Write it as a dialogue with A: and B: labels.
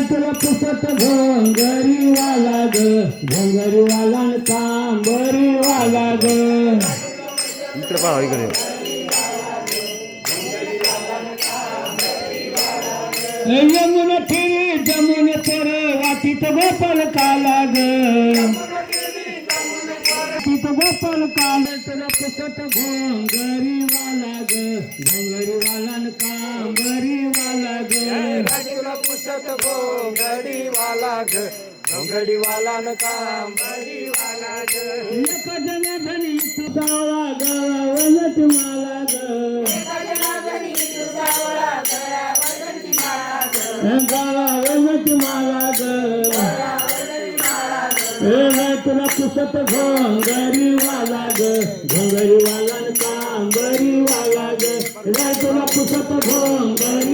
A: तुला पुसत घोंगरीवाला ग घोंगरीवाला न कांबरीवाला ग
B: इकडे पहा इकडे
A: यमुन फिरी जमुन तर वाटीत गोपाल काला ग वाटीत गोपाल काल तुला पुसत घोंगरीवाला ग घोंगरीवाला न कांबरीवाला ग
C: तुला पुसत घोंगडीवाला ग घोंगडीवाला न कांबरीवाला ग
A: एक जन धनी तुझावा ग वनत माला ग गावा वनत माला ग तुला पुसत घोंगरीवाला ग घोंगरीवाला न कांबरीवाला ग तुला पुसत घोंगरी